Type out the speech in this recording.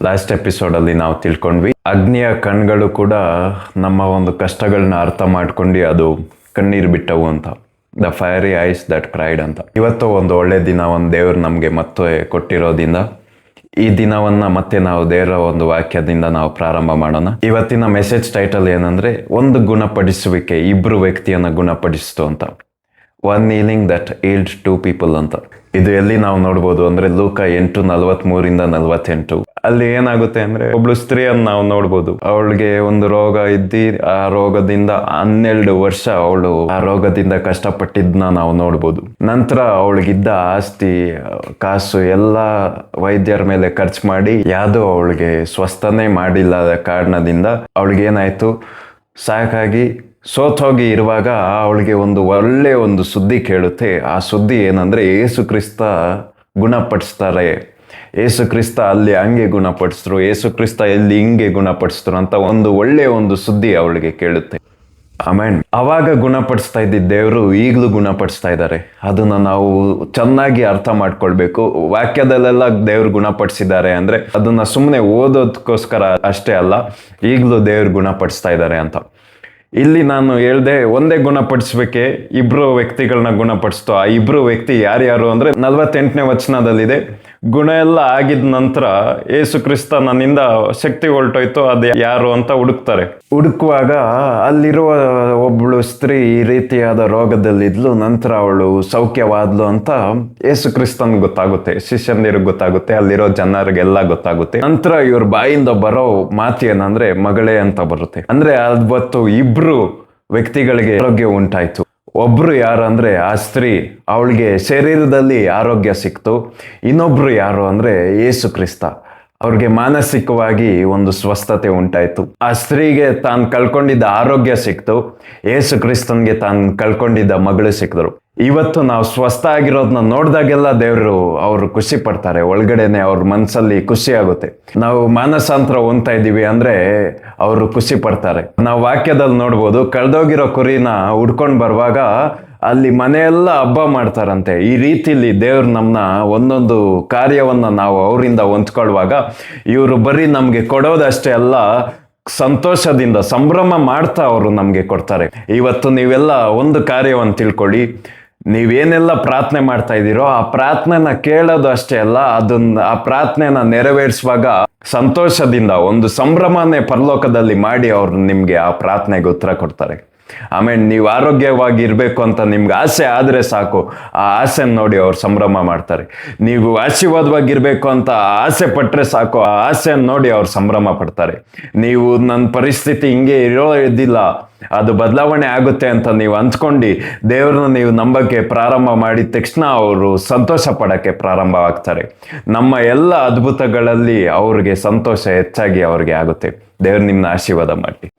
Last ಎಪಿಸೋಡಲ್ಲಿ ನಾವು ತಿಳ್ಕೊಂಡ್ವಿ, ಅಗ್ನಿಯ ಕಣ್ಗಳು ಕೂಡ ನಮ್ಮ ಒಂದು ಕಷ್ಟಗಳನ್ನ ಅರ್ಥ ಮಾಡ್ಕೊಂಡು ಅದು ಕಣ್ಣೀರು ಬಿಟ್ಟವು ಅಂತ. The fiery ice that cried ಅಂತ. ಇವತ್ತು ಒಂದು ಒಳ್ಳೆ ದಿನ, ಒಂದು ದೇವ್ರು ನಮಗೆ ಮತ್ತೆ ಕೊಟ್ಟಿರೋದ್ರಿಂದ ಈ ದಿನವನ್ನ ಮತ್ತೆ ನಾವು ದೇವರ ಒಂದು ವಾಕ್ಯದಿಂದ ನಾವು ಪ್ರಾರಂಭ ಮಾಡೋಣ. ಇವತ್ತಿನ ಮೆಸೇಜ್ ಟೈಟಲ್ ಏನಂದ್ರೆ, ಒಂದು ಗುಣಪಡಿಸುವಿಕೆ ಇಬ್ರು ವ್ಯಕ್ತಿಯನ್ನ ಗುಣಪಡಿಸ್ತು ಅಂತ. One healing that healed 2 people ಅಂತ. ಇದು ಎಲ್ಲಿ ನಾವು ನೋಡ್ಬೋದು ಅಂದ್ರೆ ಲೂಕ 8:43-48. ಅಲ್ಲಿ ಏನಾಗುತ್ತೆ ಅಂದ್ರೆ, ಒಬ್ಳು ಸ್ತ್ರೀಯನ್ನು ನಾವು ನೋಡ್ಬೋದು. ಅವಳಿಗೆ ಒಂದು ರೋಗ ಇದ್ದಿ ಆ ರೋಗದಿಂದ 12 ವರ್ಷ ಅವಳು ಆ ರೋಗದಿಂದ ಕಷ್ಟಪಟ್ಟಿದ್ನ ನಾವು ನೋಡ್ಬೋದು. ನಂತರ ಅವಳಿಗಿದ್ದ ಆಸ್ತಿ ಕಾಸು ಎಲ್ಲ ವೈದ್ಯರ ಮೇಲೆ ಖರ್ಚು ಮಾಡಿ ಯಾವುದೋ ಅವಳಿಗೆ ಸ್ವಸ್ಥನೆ ಮಾಡಿಲ್ಲದ ಕಾರಣದಿಂದ ಅವಳಿಗೆ ಏನಾಯ್ತು, ಸಾಕಾಗಿ ಸೋತೋಗಿ ಇರುವಾಗ ಅವಳಿಗೆ ಒಂದು ಒಳ್ಳೆ ಒಂದು ಸುದ್ದಿ ಕೇಳುತ್ತೆ. ಆ ಸುದ್ದಿ ಏನಂದ್ರೆ, ಏಸು ಕ್ರಿಸ್ತ ಗುಣಪಡಿಸ್ತಾರೆ, ಏಸು ಕ್ರಿಸ್ತ ಅಲ್ಲಿ ಹಂಗೆ ಗುಣಪಡಿಸಿದ್ರು, ಏಸು ಕ್ರಿಸ್ತ ಎಲ್ಲಿ ಹಿಂಗೆ ಗುಣಪಡಿಸಿದ್ರು ಅಂತ ಒಂದು ಒಳ್ಳೆ ಒಂದು ಸುದ್ದಿ ಅವಳಿಗೆ ಕೇಳುತ್ತೆ. ಆಮೇಲೆ ಅವಾಗ ಗುಣಪಡಿಸ್ತಾ ಇದ್ದಿದ್ದ ದೇವರು ಈಗಲೂ ಗುಣಪಡಿಸ್ತಾ ಇದ್ದಾರೆ. ಅದನ್ನ ನಾವು ಚೆನ್ನಾಗಿ ಅರ್ಥ ಮಾಡ್ಕೊಳ್ಬೇಕು. ವಾಕ್ಯದಲ್ಲೆಲ್ಲ ದೇವ್ರು ಗುಣಪಡಿಸಿದ್ದಾರೆ ಅಂದ್ರೆ ಅದನ್ನ ಸುಮ್ಮನೆ ಓದೋದಕ್ಕೋಸ್ಕರ ಅಷ್ಟೇ ಅಲ್ಲ, ಈಗಲೂ ದೇವ್ರು ಗುಣಪಡಿಸ್ತಾ ಇದ್ದಾರೆ ಅಂತ. ಇಲ್ಲಿ ನಾನು ಹೇಳ್ದೆ, ಒಂದೇ ಗುಣಪಡಿಸ್ಬೇಕೆ ಇಬ್ರು ವ್ಯಕ್ತಿಗಳನ್ನ ಗುಣಪಡಿಸ್ತು. ಆ ಇಬ್ರು ವ್ಯಕ್ತಿ ಯಾರ್ಯಾರು ಅಂದ್ರೆ 48ನೇ ವಚನದಲ್ಲಿದೆ, ಗುಣ ಎಲ್ಲ ಆಗಿದ ನಂತರ ಏಸು ಕ್ರಿಸ್ತ ನನ್ನಿಂದ ಶಕ್ತಿ ಹೊರಟೋಯ್ತು, ಅದು ಯಾರು ಅಂತ ಹುಡುಕ್ತಾರೆ. ಹುಡುಕುವಾಗ ಅಲ್ಲಿರುವ ಒಬ್ಳು ಸ್ತ್ರೀ ಈ ರೀತಿಯಾದ ರೋಗದಲ್ಲಿದ್ಲು, ನಂತರ ಅವಳು ಸೌಖ್ಯವಾದ್ಲು ಅಂತ ಏಸು ಕ್ರಿಸ್ತನ್ ಗೊತ್ತಾಗುತ್ತೆ, ಶಿಷ್ಯಂದಿರಿಗೆ ಗೊತ್ತಾಗುತ್ತೆ, ಅಲ್ಲಿರೋ ಜನರಿಗೆಲ್ಲ ಗೊತ್ತಾಗುತ್ತೆ. ನಂತರ ಇವ್ರ ಬಾಯಿಂದ ಬರೋ ಮಾತು ಏನಂದ್ರೆ ಮಗಳೇ ಅಂತ ಬರುತ್ತೆ. ಅಂದ್ರೆ ಅವತ್ತು ಇಬ್ರು ವ್ಯಕ್ತಿಗಳಿಗೆ ಆರೋಗ್ಯ ಉಂಟಾಯ್ತು. ಒಬ್ರು ಯಾರು ಅಂದ್ರೆ ಆ ಸ್ತ್ರೀ, ಅವಳಿಗೆ ಶರೀರದಲ್ಲಿ ಆರೋಗ್ಯ ಸಿಕ್ತು. ಇನ್ನೊಬ್ರು ಯಾರು ಅಂದ್ರೆ ಯೇಸು ಕ್ರಿಸ್ತ, ಅವ್ರಿಗೆ ಮಾನಸಿಕವಾಗಿ ಒಂದು ಸ್ವಸ್ಥತೆ ಉಂಟಾಯ್ತು. ಆ ಸ್ತ್ರೀಗೆ ತಾನು ಕಳ್ಕೊಂಡಿದ್ದ ಆರೋಗ್ಯ ಸಿಕ್ತು, ಯೇಸು ಕ್ರಿಸ್ತನ್ಗೆ ತಾನು ಕಳ್ಕೊಂಡಿದ್ದ ಮಗಳು ಸಿಕ್ಕಿದ್ರು. ಇವತ್ತು ನಾವು ಸ್ವಸ್ಥ ಆಗಿರೋದನ್ನ ನೋಡಿದಾಗೆಲ್ಲ ದೇವರು ಅವರು ಖುಷಿ ಪಡ್ತಾರೆ, ಒಳಗಡೆನೆ ಅವ್ರ ಮನಸ್ಸಲ್ಲಿ ಖುಷಿ ಆಗುತ್ತೆ. ನಾವು ಮಾನಸಾಂತರ ಹೊಂದ್ತಾ ಇದ್ದೀವಿ ಅಂದ್ರೆ ಅವರು ಖುಷಿ ಪಡ್ತಾರೆ. ನಾವು ವಾಕ್ಯದಲ್ಲಿ ನೋಡ್ಬೋದು, ಕಳೆದೋಗಿರೋ ಕುರಿನ ಹುಡ್ಕೊಂಡು ಬರುವಾಗ ಅಲ್ಲಿ ಮನೆಯೆಲ್ಲ ಹಬ್ಬ ಮಾಡ್ತಾರಂತೆ. ಈ ರೀತಿಲಿ ದೇವ್ರು ನಮ್ಮನ್ನ ಒಂದೊಂದು ಕಾರ್ಯವನ್ನ ನಾವು ಅವರಿಂದ ಹೊಂದ್ಕೊಳ್ಳುವಾಗ ಇವರು ಬರೀ ನಮ್ಗೆ ಕೊಡೋದಷ್ಟೇ ಅಲ್ಲ, ಸಂತೋಷದಿಂದ ಸಂಭ್ರಮ ಮಾಡ್ತಾ ಅವರು ನಮ್ಗೆ ಕೊಡ್ತಾರೆ. ಇವತ್ತು ನೀವೆಲ್ಲ ಒಂದು ಕಾರ್ಯವನ್ನು ತಿಳ್ಕೊಳ್ಳಿ, ನೀವೇನೆಲ್ಲ ಪ್ರಾರ್ಥನೆ ಮಾಡ್ತಾ ಇದ್ದೀರೋ ಆ ಪ್ರಾರ್ಥನೆನ ಕೇಳೋದು ಅಷ್ಟೇ ಅಲ್ಲ, ಆ ಪ್ರಾರ್ಥನೆನ ನೆರವೇರಿಸುವಾಗ ಸಂತೋಷದಿಂದ ಒಂದು ಸಂಭ್ರಮನೇ ಪರಲೋಕದಲ್ಲಿ ಮಾಡಿ ಅವ್ರು ನಿಮ್ಗೆ ಆ ಪ್ರಾರ್ಥನೆಗೆ ಉತ್ತರ ಕೊಡ್ತಾರೆ. ಆಮೇಲೆ ನೀವು ಆರೋಗ್ಯವಾಗಿ ಇರಬೇಕು ಅಂತ ನಿಮ್ಗೆ ಆಸೆ ಆದರೆ ಸಾಕು, ಆ ಆಸೆನ ನೋಡಿ ಅವ್ರು ಸಂಭ್ರಮ ಮಾಡ್ತಾರೆ. ನೀವು ಆಶೀರ್ವಾದವಾಗಿರ್ಬೇಕು ಅಂತ ಆಸೆ ಪಟ್ಟರೆ ಸಾಕು, ಆ ಆಸೆಯನ್ನು ನೋಡಿ ಅವ್ರು ಸಂಭ್ರಮ ಪಡ್ತಾರೆ. ನೀವು ನನ್ನ ಪರಿಸ್ಥಿತಿ ಹಿಂಗೆ ಇದ್ದಿಲ್ಲ, ಅದು ಬದಲಾವಣೆ ಆಗುತ್ತೆ ಅಂತ ನೀವು ಅಂದ್ಕೊಂಡು ದೇವ್ರನ್ನ ನೀವು ನಂಬಕ್ಕೆ ಪ್ರಾರಂಭ ಮಾಡಿದ ತಕ್ಷಣ ಅವರು ಸಂತೋಷ ಪಡೋಕ್ಕೆ ಪ್ರಾರಂಭ ಆಗ್ತಾರೆ. ನಮ್ಮ ಎಲ್ಲ ಅದ್ಭುತಗಳಲ್ಲಿ ಅವ್ರಿಗೆ ಸಂತೋಷ ಹೆಚ್ಚಾಗಿ ಅವ್ರಿಗೆ ಆಗುತ್ತೆ. ದೇವ್ರು ನಿಮ್ಮನ್ನ ಆಶೀರ್ವಾದ ಮಾಡಿ.